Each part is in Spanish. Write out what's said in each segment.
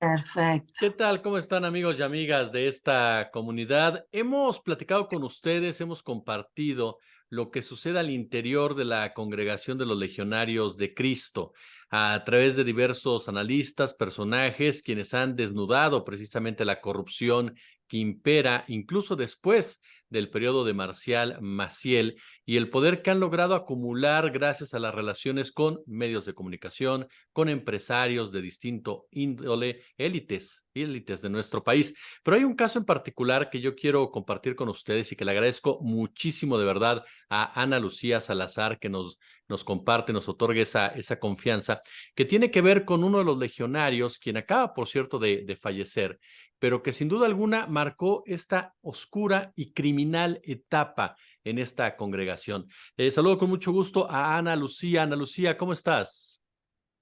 Perfecto. ¿Qué tal? ¿Cómo están amigos y amigas de esta comunidad? Hemos platicado con ustedes, hemos compartido lo que sucede al interior de la Congregación de los Legionarios de Cristo a través de diversos analistas, personajes, quienes han desnudado precisamente la corrupción que impera incluso después del periodo de Marcial Maciel y el poder que han logrado acumular gracias a las relaciones con medios de comunicación, con empresarios de distinto índole, élites de nuestro país. Pero hay un caso en particular que yo quiero compartir con ustedes y que le agradezco muchísimo de verdad a Ana Lucía Salazar que nos comparte, nos otorga esa confianza, que tiene que ver con uno de los legionarios, quien acaba, por cierto, de fallecer, pero que sin duda alguna marcó esta oscura y criminal etapa en esta congregación. Saludo con mucho gusto a Ana Lucía. Ana Lucía, ¿cómo estás?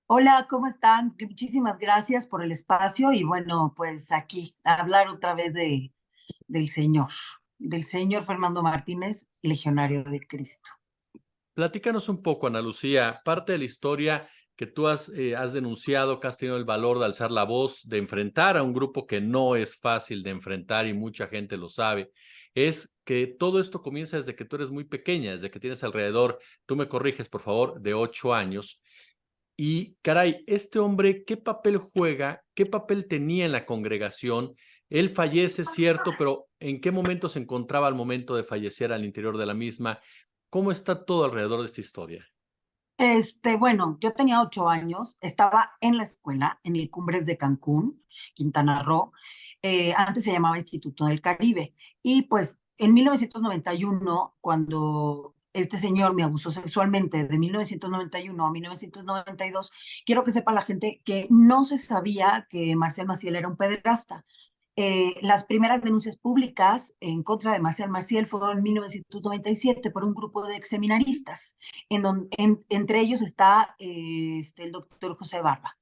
Hola, ¿cómo están? Muchísimas gracias por el espacio y bueno, pues aquí hablar otra vez del Señor Fernando Martínez, Legionario de Cristo. Platícanos un poco, Ana Lucía, parte de la historia que tú has denunciado, que has tenido el valor de alzar la voz, de enfrentar a un grupo que no es fácil de enfrentar y mucha gente lo sabe, es que todo esto comienza desde que tú eres muy pequeña, desde que tienes alrededor, tú me corriges por favor, de 8 años. Y caray, este hombre, ¿qué papel juega? ¿Qué papel tenía en la congregación? Él fallece, cierto, pero ¿en qué momento se encontraba al momento de fallecer al interior de la misma? ¿Cómo está todo alrededor de esta historia? Bueno, yo tenía 8 años, estaba en la escuela, en el Cumbres de Cancún, Quintana Roo. Antes se llamaba Instituto del Caribe. Y pues en 1991, cuando este señor me abusó sexualmente de 1991 a 1992, quiero que sepa la gente que no se sabía que Marcial Maciel era un pederasta. Las primeras denuncias públicas en contra de Marcial Maciel fueron en 1997 por un grupo de exseminaristas, entre ellos está el doctor José Barba,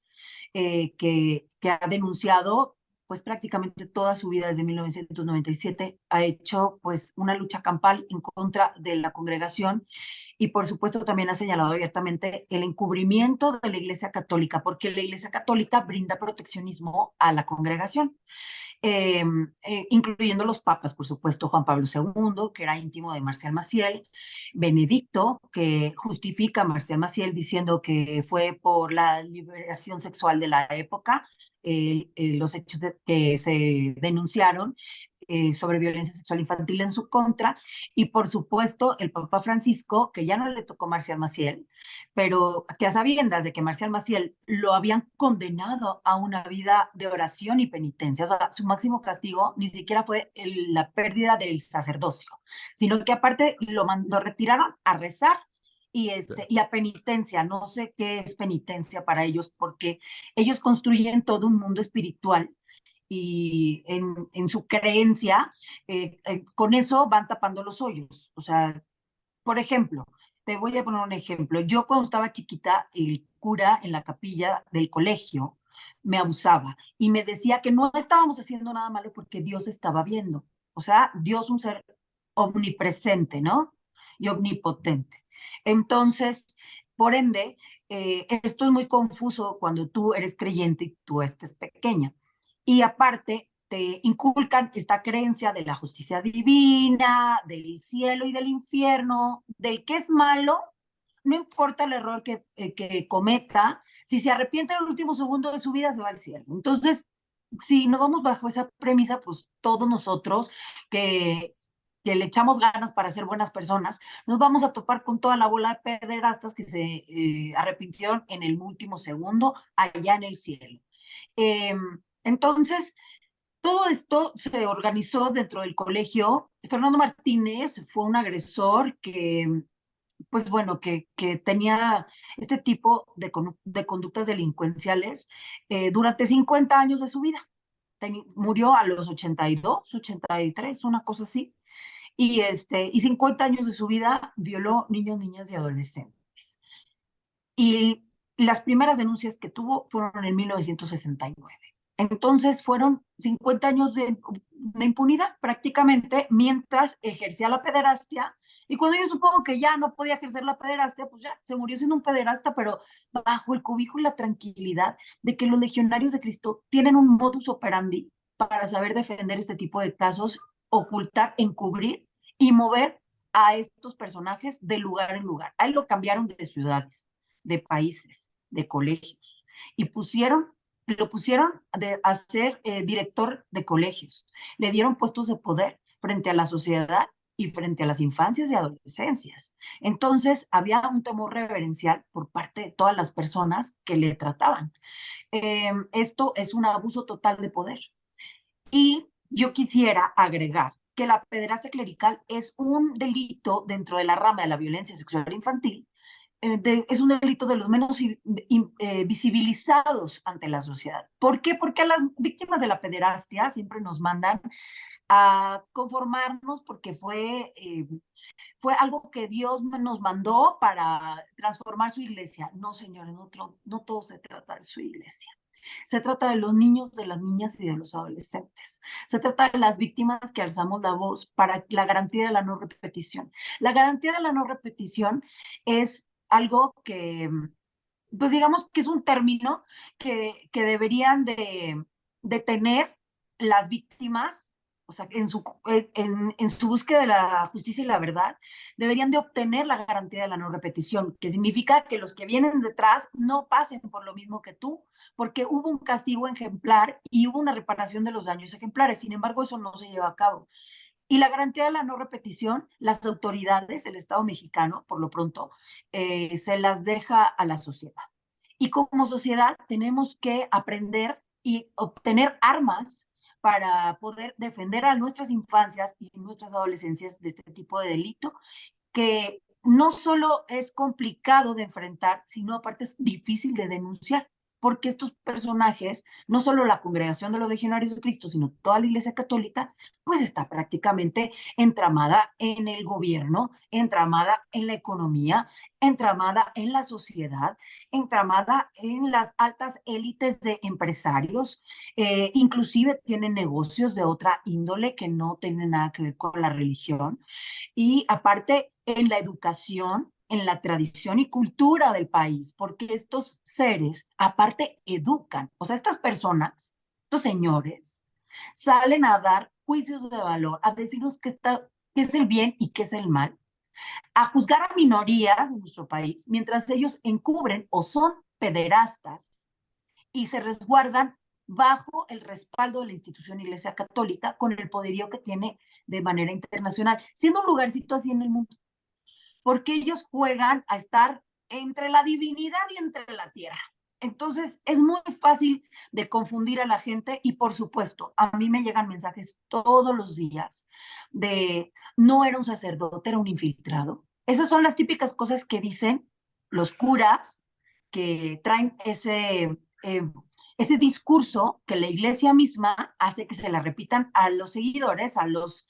que ha denunciado pues prácticamente toda su vida desde 1997, ha hecho pues una lucha campal en contra de la congregación y por supuesto también ha señalado abiertamente el encubrimiento de la Iglesia Católica, porque la Iglesia Católica brinda proteccionismo a la congregación, eh, incluyendo los papas, por supuesto, Juan Pablo II, que era íntimo de Marcial Maciel, Benedicto, que justifica a Marcial Maciel diciendo que fue por la liberación sexual de la época, los hechos que se denunciaron sobre violencia sexual infantil en su contra, y por supuesto el Papa Francisco, que ya no le tocó Marcial Maciel, pero que a sabiendas de que Marcial Maciel lo habían condenado a una vida de oración y penitencia. O sea, su máximo castigo ni siquiera fue la pérdida del sacerdocio, sino que aparte lo retiraron a rezar y a penitencia. No sé qué es penitencia para ellos, porque ellos construyen todo un mundo espiritual y en su creencia, con eso van tapando los hoyos. O sea, por ejemplo, te voy a poner un ejemplo. Yo cuando estaba chiquita, el cura en la capilla del colegio me abusaba y me decía que no estábamos haciendo nada malo porque Dios estaba viendo. O sea, Dios un ser omnipresente, ¿no? Y omnipotente. Entonces, por ende, esto es muy confuso cuando tú eres creyente y tú estés pequeña. Y aparte, te inculcan esta creencia de la justicia divina, del cielo y del infierno, del que es malo, no importa el error que cometa, si se arrepiente en el último segundo de su vida, se va al cielo. Entonces, si no vamos bajo esa premisa, pues todos nosotros que, que le echamos ganas para ser buenas personas, nos vamos a topar con toda la bola de pederastas que se arrepintieron en el último segundo allá en el cielo. Eh, entonces, todo esto se organizó dentro del colegio. Fernando Martínez fue un agresor que, pues bueno, que tenía este tipo de conductas delincuenciales durante 50 años de su vida. Murió a los 82, 83, una cosa así. Y 50 años de su vida violó niños, niñas y adolescentes. Y las primeras denuncias que tuvo fueron en 1969. Entonces fueron 50 años de impunidad prácticamente mientras ejercía la pederastia Y cuando yo supongo que ya no podía ejercer la pederastia, pues ya se murió siendo un pederasta, pero bajo el cobijo y la tranquilidad de que los legionarios de Cristo tienen un modus operandi para saber defender este tipo de casos, ocultar, encubrir y mover a estos personajes de lugar en lugar. Ahí lo cambiaron de ciudades, de países, de colegios y lo pusieron a ser director de colegios. Le dieron puestos de poder frente a la sociedad y frente a las infancias y adolescencias. Entonces, había un temor reverencial por parte de todas las personas que le trataban. Esto es un abuso total de poder. Y yo quisiera agregar que la pederastia clerical es un delito dentro de la rama de la violencia sexual infantil, es un delito de los menos visibilizados ante la sociedad. ¿Por qué? Porque a las víctimas de la pederastia siempre nos mandan a conformarnos porque fue algo que Dios nos mandó para transformar su iglesia. No, señores, no todo se trata de su iglesia. Se trata de los niños, de las niñas y de los adolescentes. Se trata de las víctimas que alzamos la voz para la garantía de la no repetición. La garantía de la no repetición es algo que, pues digamos que es un término que deberían de tener las víctimas, o sea, en su búsqueda de la justicia y la verdad, deberían de obtener la garantía de la no repetición, que significa que los que vienen detrás no pasen por lo mismo que tú, porque hubo un castigo ejemplar y hubo una reparación de los daños ejemplares. Sin embargo, eso no se lleva a cabo. Y la garantía de la no repetición, las autoridades, el Estado mexicano, por lo pronto, se las deja a la sociedad. Y como sociedad tenemos que aprender y obtener armas para poder defender a nuestras infancias y nuestras adolescencias de este tipo de delito, que no solo es complicado de enfrentar, sino aparte es difícil de denunciar, porque estos personajes, no solo la congregación de los legionarios de Cristo, sino toda la Iglesia Católica, pues está prácticamente entramada en el gobierno, entramada en la economía, entramada en la sociedad, entramada en las altas élites de empresarios, inclusive tienen negocios de otra índole que no tienen nada que ver con la religión. Y aparte en la educación, en la tradición y cultura del país, porque estos seres aparte educan, o sea, estas personas, estos señores, salen a dar juicios de valor, a decirnos qué es el bien y qué es el mal, a juzgar a minorías en nuestro país, mientras ellos encubren o son pederastas y se resguardan bajo el respaldo de la institución Iglesia Católica con el poderío que tiene de manera internacional, siendo un lugarcito así en el mundo, porque ellos juegan a estar entre la divinidad y entre la tierra. Entonces es muy fácil de confundir a la gente y por supuesto, a mí me llegan mensajes todos los días de no era un sacerdote, era un infiltrado. Esas son las típicas cosas que dicen los curas que traen ese discurso que la iglesia misma hace que se la repitan a los seguidores, a los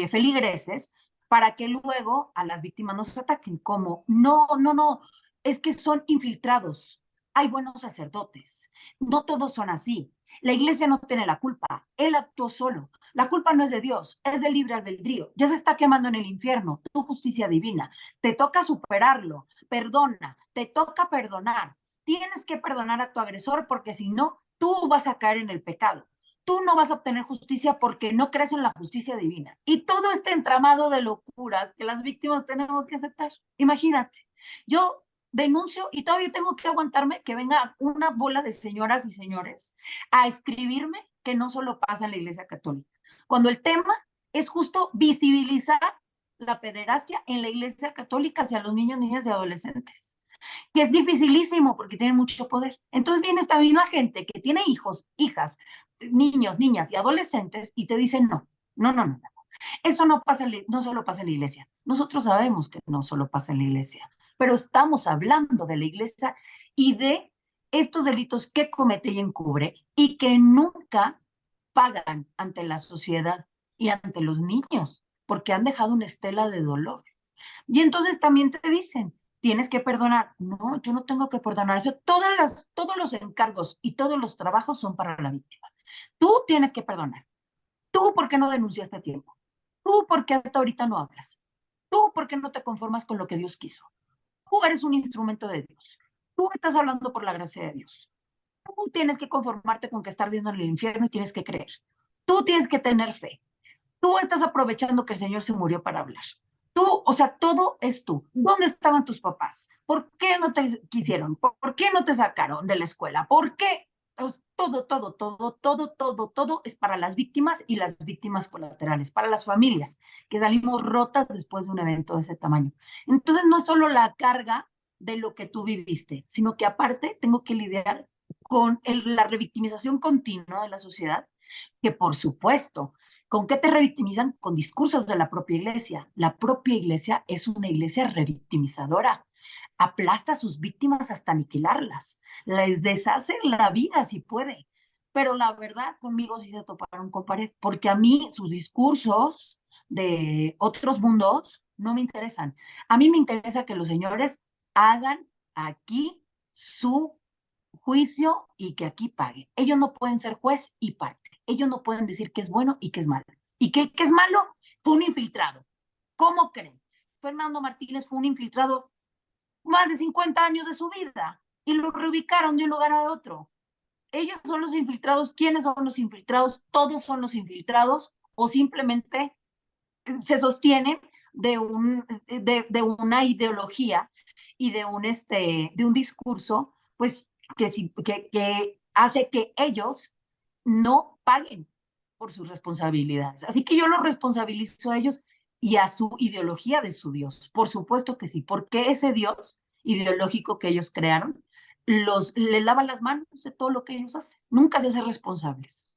feligreses, para que luego a las víctimas no se ataquen, como, no, es que son infiltrados, hay buenos sacerdotes, no todos son así, la iglesia no tiene la culpa, él actuó solo, la culpa no es de Dios, es del libre albedrío, ya se está quemando en el infierno, tu justicia divina, te toca superarlo, perdona, te toca perdonar, tienes que perdonar a tu agresor porque si no, tú vas a caer en el pecado. Tú no vas a obtener justicia porque no crees en la justicia divina. Y todo este entramado de locuras que las víctimas tenemos que aceptar. Imagínate, yo denuncio y todavía tengo que aguantarme que venga una bola de señoras y señores a escribirme que no solo pasa en la Iglesia Católica. Cuando el tema es justo visibilizar la pederastia en la Iglesia Católica hacia los niños, niñas y adolescentes, que es dificilísimo porque tienen mucho poder. Entonces viene esta misma gente que tiene hijos, hijas, niños, niñas y adolescentes y te dicen no. Eso no pasa, no solo pasa en la iglesia. Nosotros sabemos que no solo pasa en la iglesia, pero estamos hablando de la iglesia y de estos delitos que comete y encubre y que nunca pagan ante la sociedad y ante los niños, porque han dejado una estela de dolor. Y entonces también te dicen, tienes que perdonar. No, yo no tengo que perdonar. Eso, todos los encargos y todos los trabajos son para la víctima. Tú tienes que perdonar. Tú, ¿por qué no denunciaste a tiempo? Tú, ¿por qué hasta ahorita no hablas? ¿Tú por qué no te conformas con lo que Dios quiso? Tú eres un instrumento de Dios. Tú estás hablando por la gracia de Dios. Tú tienes que conformarte con que está ardiendo en el infierno y tienes que creer. Tú tienes que tener fe. Tú estás aprovechando que el Señor se murió para hablar. Tú, o sea, todo es tú. ¿Dónde estaban tus papás? ¿Por qué no te quisieron? ¿Por qué no te sacaron de la escuela? ¿Por qué? Pues, todo es para las víctimas y las víctimas colaterales, para las familias que salimos rotas después de un evento de ese tamaño. Entonces, no es solo la carga de lo que tú viviste, sino que aparte tengo que lidiar con la revictimización continua de la sociedad, que por supuesto, ¿con qué te revictimizan? Con discursos de la propia iglesia. La propia iglesia es una iglesia revictimizadora. Aplasta a sus víctimas hasta aniquilarlas. Les deshace la vida si puede. Pero la verdad, conmigo sí se toparon con pared, porque a mí sus discursos de otros mundos no me interesan. A mí me interesa que los señores hagan aquí su juicio y que aquí paguen. Ellos no pueden ser juez y parte. Ellos no pueden decir qué es bueno y qué es malo. Y que es malo fue un infiltrado. ¿Cómo creen? Fernando Martínez fue un infiltrado más de 50 años de su vida y lo reubicaron de un lugar a otro. Ellos son los infiltrados. ¿Quiénes son los infiltrados? Todos son los infiltrados o simplemente se sostienen de una ideología y de un discurso, pues, que hace que ellos no paguen por sus responsabilidades. Así que yo los responsabilizo a ellos y a su ideología de su Dios. Por supuesto que sí, porque ese Dios ideológico que ellos crearon le lava las manos de todo lo que ellos hacen. Nunca se hacen responsables.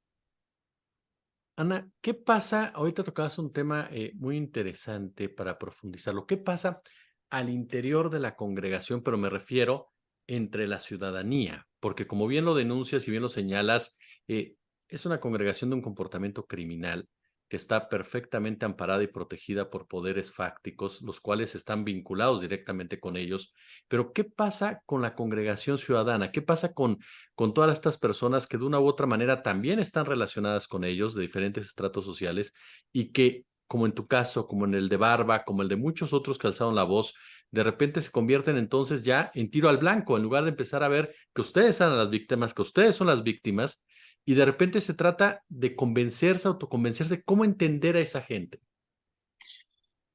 Ana, ¿qué pasa? Ahorita tocabas un tema muy interesante para profundizarlo. ¿Qué pasa al interior de la congregación? Pero me refiero entre la ciudadanía, porque como bien lo denuncias y bien lo señalas, es una congregación de un comportamiento criminal que está perfectamente amparada y protegida por poderes fácticos, los cuales están vinculados directamente con ellos. Pero ¿qué pasa con la congregación ciudadana? ¿Qué pasa con todas estas personas que de una u otra manera también están relacionadas con ellos de diferentes estratos sociales y que, como en tu caso, como en el de Barba, como el de muchos otros que alzaron la voz, de repente se convierten entonces ya en tiro al blanco, en lugar de empezar a ver que ustedes son las víctimas, que ustedes son las víctimas, y de repente se trata de convencerse, autoconvencerse, cómo entender a esa gente?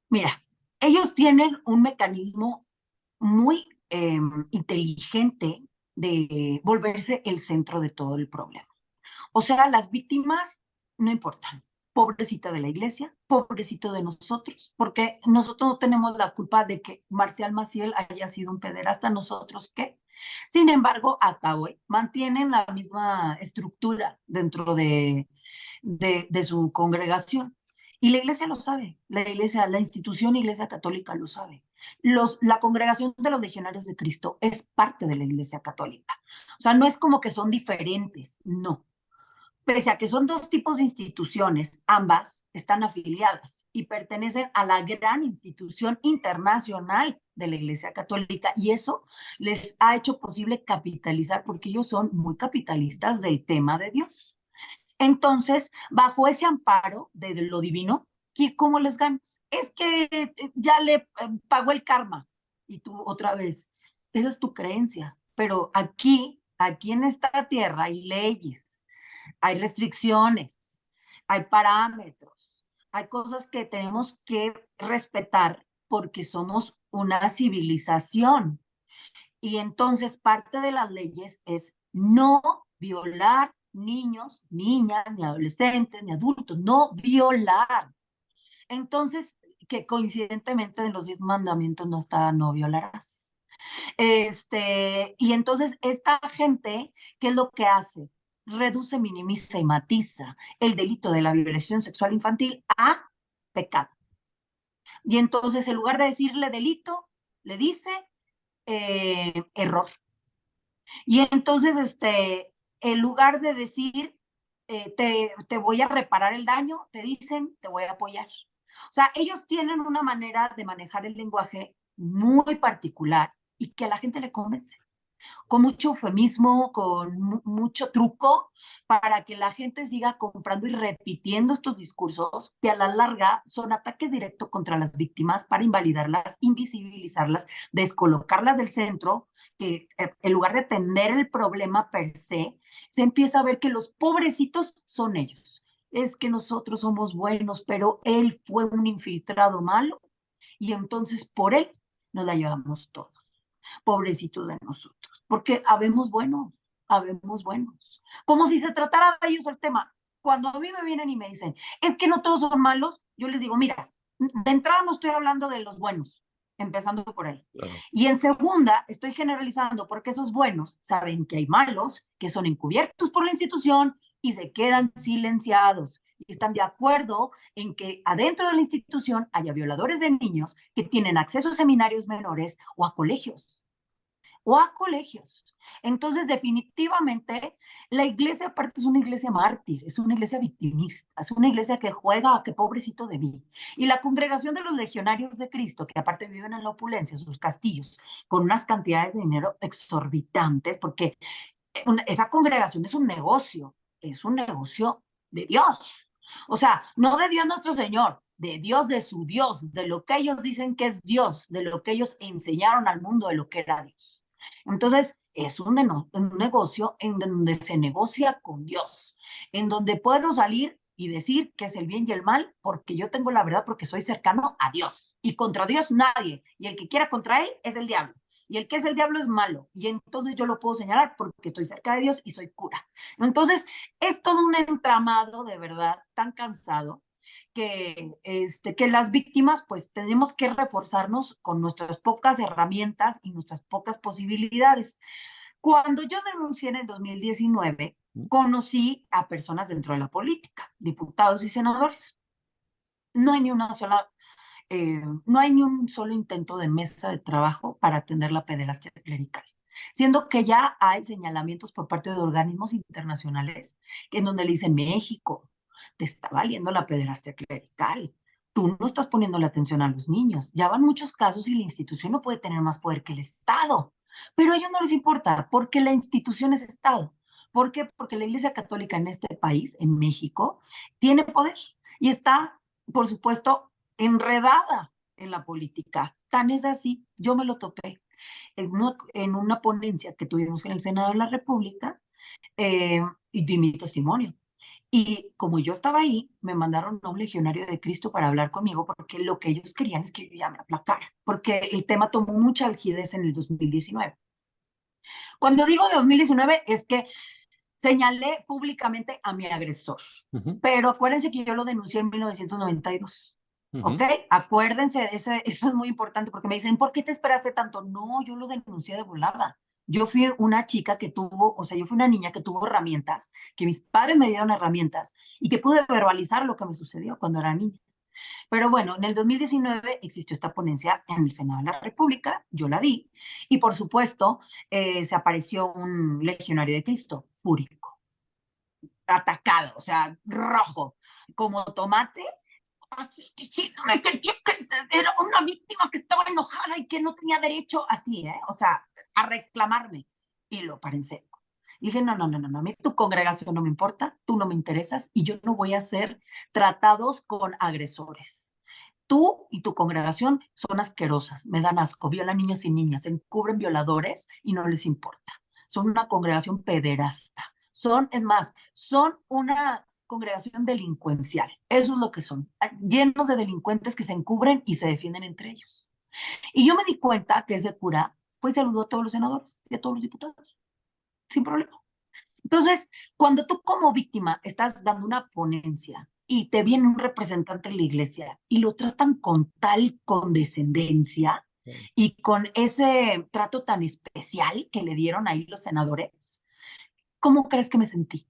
Mira, ellos tienen un mecanismo muy inteligente de volverse el centro de todo el problema. O sea, las víctimas no importan. Pobrecita de la iglesia, pobrecito de nosotros, porque nosotros no tenemos la culpa de que Marcial Maciel haya sido un pederasta, nosotros qué. Sin embargo, hasta hoy mantienen la misma estructura dentro de su congregación. Y la iglesia lo sabe, la iglesia, la institución Iglesia Católica lo sabe. La congregación de los legionarios de Cristo es parte de la iglesia católica. O sea, no es como que son diferentes, no. Pese a que son dos tipos de instituciones, ambas están afiliadas y pertenecen a la gran institución internacional de la Iglesia Católica, y eso les ha hecho posible capitalizar porque ellos son muy capitalistas del tema de Dios. Entonces, bajo ese amparo de lo divino, ¿cómo les ganas? Es que ya le pagó el karma. Y tú otra vez, esa es tu creencia. Pero aquí en esta tierra hay leyes, hay restricciones, hay parámetros, hay cosas que tenemos que respetar porque somos una civilización. Y entonces parte de las leyes es no violar niños, niñas, ni adolescentes, ni adultos, no violar. Entonces, que coincidentemente en los 10 mandamientos no está no violarás. Y entonces esta gente, ¿qué es lo que hace? Reduce, minimiza y matiza el delito de la violación sexual infantil a pecado. Y entonces, en lugar de decirle delito, le dice error. Y entonces, en lugar de decir, te voy a reparar el daño, te dicen, te voy a apoyar. O sea, ellos tienen una manera de manejar el lenguaje muy particular y que a la gente le convence. con mucho eufemismo, con mucho truco, para que la gente siga comprando y repitiendo estos discursos que a la larga son ataques directos contra las víctimas para invalidarlas, invisibilizarlas, descolocarlas del centro, que en lugar de atender el problema per se empieza a ver que los pobrecitos son ellos. Es que nosotros somos buenos, pero él fue un infiltrado malo y entonces por él nos la llevamos todos. Pobrecitos de nosotros, porque habemos buenos, habemos buenos. Como si se tratara de ellos el tema. Cuando a mí me vienen y me dicen, es que no todos son malos, yo les digo, mira, de entrada no estoy hablando de los buenos, empezando por ahí. Claro. Y en segunda, estoy generalizando porque esos buenos saben que hay malos que son encubiertos por la institución y se quedan silenciados. Y están de acuerdo en que adentro de la institución haya violadores de niños que tienen acceso a seminarios menores o a colegios o a colegios. Entonces, definitivamente, la iglesia aparte es una iglesia mártir, es una iglesia victimista, es una iglesia que juega a que pobrecito de mí. Y la congregación de los legionarios de Cristo, que aparte viven en la opulencia, sus castillos, con unas cantidades de dinero exorbitantes, porque esa congregación es un negocio de Dios. O sea, no de Dios nuestro Señor, de Dios, de su Dios, de lo que ellos dicen que es Dios, de lo que ellos enseñaron al mundo de lo que era Dios. Entonces, es un negocio en donde se negocia con Dios, en donde puedo salir y decir que es el bien y el mal, porque yo tengo la verdad, porque soy cercano a Dios. Y contra Dios nadie. Y el que quiera contra él es el diablo. Y el que es el diablo es malo. Y entonces yo lo puedo señalar porque estoy cerca de Dios y soy cura. Entonces, es todo un entramado de verdad tan cansado que las víctimas pues tenemos que reforzarnos con nuestras pocas herramientas y nuestras pocas posibilidades. Cuando yo denuncié en el 2019, conocí a personas dentro de la política, diputados y senadores. No hay ni una sola, no hay ni un solo intento de mesa de trabajo para atender la pederastia clerical, siendo que ya hay señalamientos por parte de organismos internacionales en donde le dicen, México, te está valiendo la pederastia clerical, tú no estás poniendo la atención a los niños, ya van muchos casos y la institución no puede tener más poder que el Estado, pero a ellos no les importa porque la institución es Estado. ¿Por qué? Porque la Iglesia Católica en este país, en México, tiene poder y está, por supuesto, enredada en la política. Tan es así, yo me lo topé en una ponencia que tuvimos en el Senado de la República y di mi testimonio. Y como yo estaba ahí, me mandaron a un legionario de Cristo para hablar conmigo porque lo que ellos querían es que yo ya me aplacara, porque el tema tomó mucha algidez en el 2019. Cuando digo de 2019 es que señalé públicamente a mi agresor, pero acuérdense que yo lo denuncié en 1992. ¿Ok? Acuérdense, eso es muy importante porque me dicen, ¿por qué te esperaste tanto? No, yo lo denuncié de volada. Yo fui una chica que tuvo, o sea, yo fui una niña que tuvo herramientas, que mis padres me dieron herramientas y que pude verbalizar lo que me sucedió cuando era niña. Pero bueno, en el 2019 existió esta ponencia en el Senado de la República, yo la di, y por supuesto se apareció un legionario de Cristo, fúrico, atacado, o sea, rojo, como tomate, así diciéndome que era una víctima que estaba enojada y que no tenía derecho, así, o sea, a reclamarme. Y lo paré en seco. Y dije, no, no, no, no, no, a mí tu congregación no me importa, tú no me interesas y yo no voy a ser tratados con agresores. Tú y tu congregación son asquerosas, me dan asco, violan niños y niñas, encubren violadores y no les importa. Son una congregación pederasta. Son, es más, son una congregación delincuencial. Eso es lo que son, llenos de delincuentes que se encubren y se defienden entre ellos. Y yo me di cuenta que ese cura pues saludó a todos los senadores y a todos los diputados, sin problema. Entonces, cuando tú como víctima estás dando una ponencia y te viene un representante de la iglesia y lo tratan con tal condescendencia y con ese trato tan especial que le dieron ahí los senadores, ¿cómo crees que me sentí?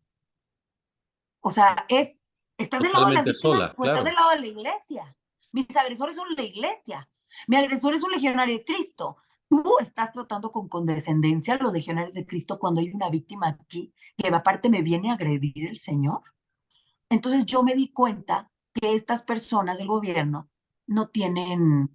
O sea, estás del lado de las Totalmente víctimas sola, o estás claro. del lado de la iglesia. Mis agresores son la iglesia. Mi agresor es un legionario de Cristo. Tú estás tratando con condescendencia a los legionarios de Cristo cuando hay una víctima aquí que aparte me viene a agredir el Señor. Entonces yo me di cuenta que estas personas del gobierno no tienen,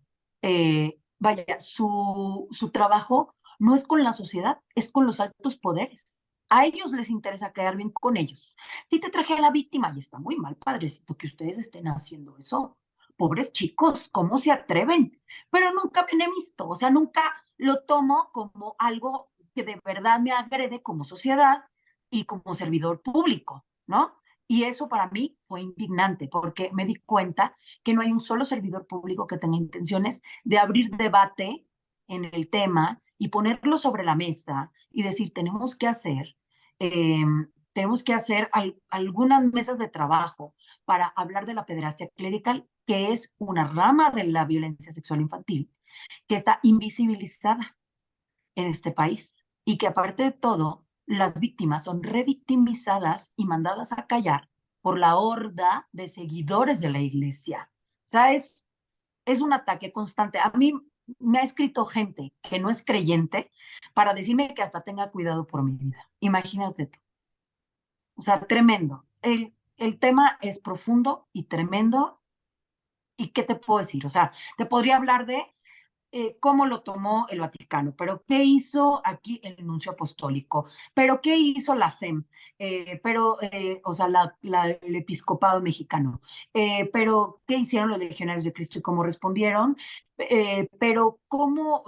vaya, su trabajo no es con la sociedad, es con los altos poderes. A ellos les interesa quedar bien con ellos. Si te traje a la víctima, y está muy mal, padrecito, que ustedes estén haciendo eso. Pobres chicos, ¿cómo se atreven? Pero nunca me visto, o sea, nunca lo tomo como algo que de verdad me agrede como sociedad y como servidor público, ¿no? Y eso para mí fue indignante porque me di cuenta que no hay un solo servidor público que tenga intenciones de abrir debate en el tema y ponerlo sobre la mesa y decir, eh, tenemos que hacer algunas mesas de trabajo para hablar de la pederastia clerical, que es una rama de la violencia sexual infantil, que está invisibilizada en este país y que aparte de todo, las víctimas son revictimizadas y mandadas a callar por la horda de seguidores de la iglesia. O sea, es un ataque constante. A mí me ha escrito gente que no es creyente para decirme que hasta tenga cuidado por mi vida. Imagínate tú. O sea, tremendo. El tema es profundo y tremendo. ¿Y qué te puedo decir? O sea, te podría hablar de cómo lo tomó el Vaticano, pero qué hizo aquí el nuncio apostólico, pero qué hizo la SEM, o sea, el episcopado mexicano, pero qué hicieron los legionarios de Cristo y cómo respondieron, pero cómo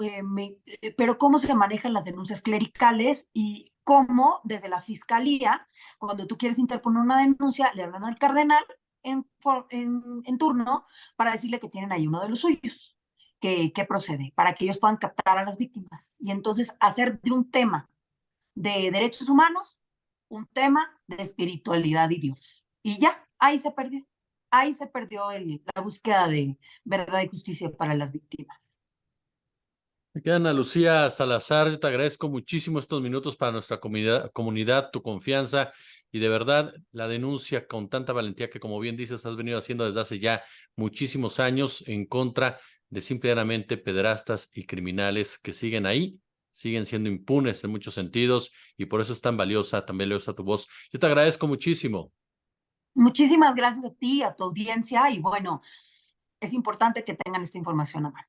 se manejan las denuncias clericales y cómo desde la fiscalía, cuando tú quieres interponer una denuncia, le hablan al cardenal en turno para decirle que tienen ahí uno de los suyos que procede, para que ellos puedan captar a las víctimas. Y entonces hacer de un tema de derechos humanos un tema de espiritualidad y Dios. Y ya, ahí se perdió. Ahí se perdió la búsqueda de verdad y justicia para las víctimas. Me queda Ana Lucía Salazar, yo te agradezco muchísimo estos minutos para nuestra comunidad, tu confianza y de verdad la denuncia con tanta valentía que, como bien dices, has venido haciendo desde hace ya muchísimos años en contra de simplemente pederastas y criminales que siguen ahí, siguen siendo impunes en muchos sentidos y por eso es tan también valiosa tu voz. Yo te agradezco muchísimo. Muchísimas gracias a ti, a tu audiencia y bueno, es importante que tengan esta información a mano.